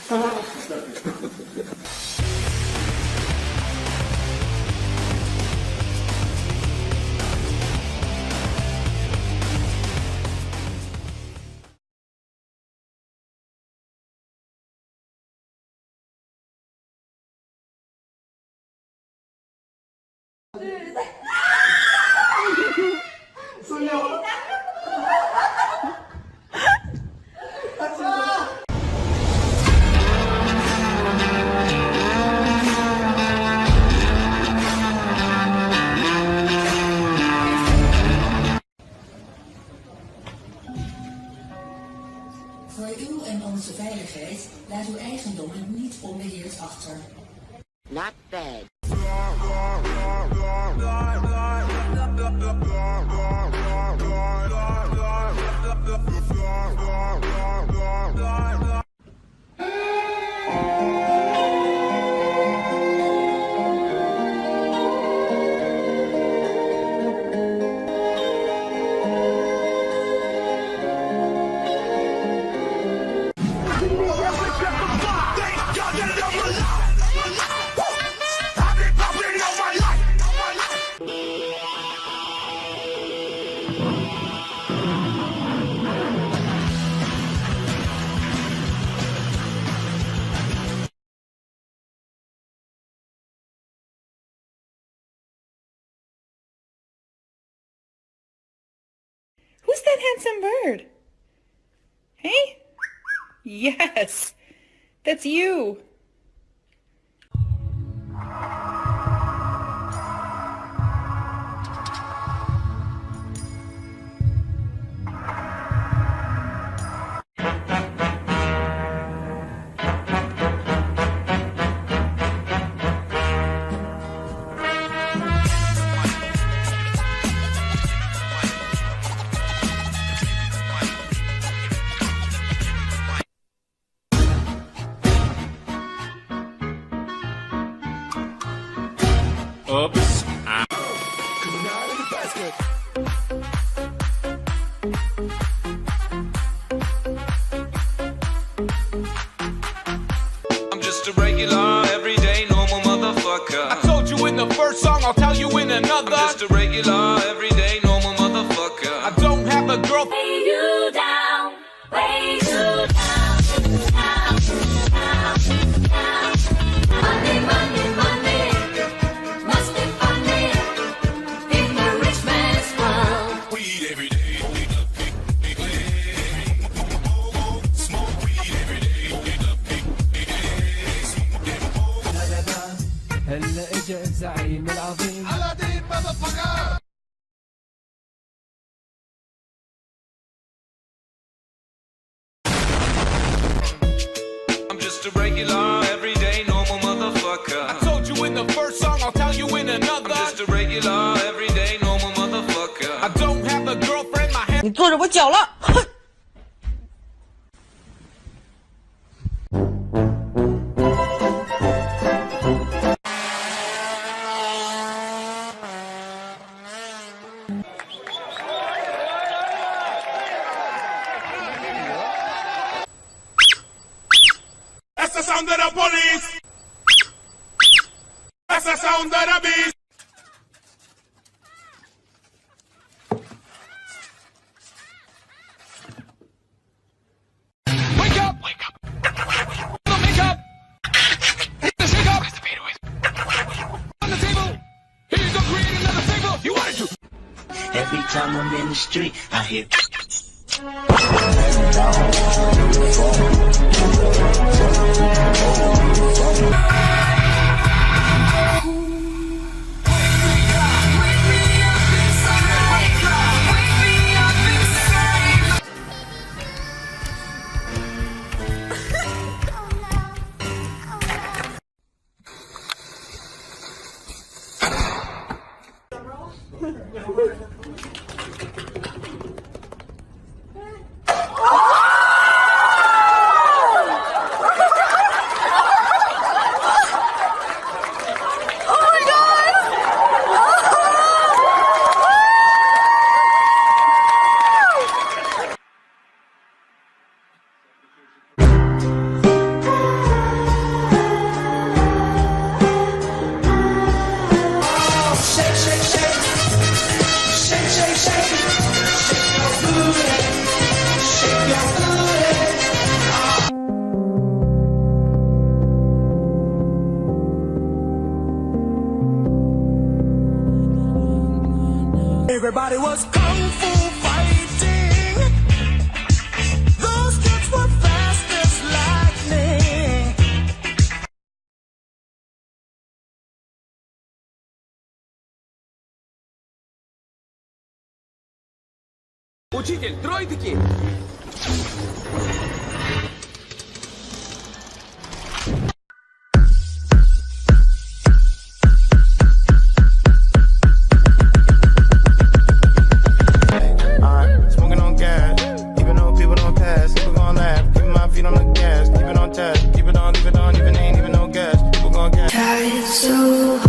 Voor uw en onze veiligheid laat uw eigendommen niet onbeheerd achter. Not bad. Who's that handsome bird? Hey? Yes, that's you. Oops. I'm just a regular, everyday, normal motherfucker. I told you in the first song, I'll tell you in another. I'm just a regular, everyday, normal motherfucker. I don't have a girl. Way you down, way you down, down, down, down. Money, money, money, must be funny in the rich man's world. Weed every day. Smoke weed every day. هلا اجا الزعيم العظيم I'm just a regular, everyday, normal motherfucker. I told you in the first song, I'll tell you in another. I'm just a regular, everyday, normal motherfucker. I don't have a girlfriend, my hand. 你坐着我脚了，哼！ That's the sound of the police. That's the sound of the beast. Wake up! Wake up! Wake up! Hit the shake up! On the table! Here you go, create another table! You wanted to! Every time I'm in the street, I hear. Everybody was kung fu fighting. Those kids were fast as lightning. Учитель, тройки! Smoking on gas, even though people don't pass. People gon' laugh, keeping my feet on the gas. Keep it on task, keep it on, leave it on, even ain't even no gas. People gon' gas. Tried so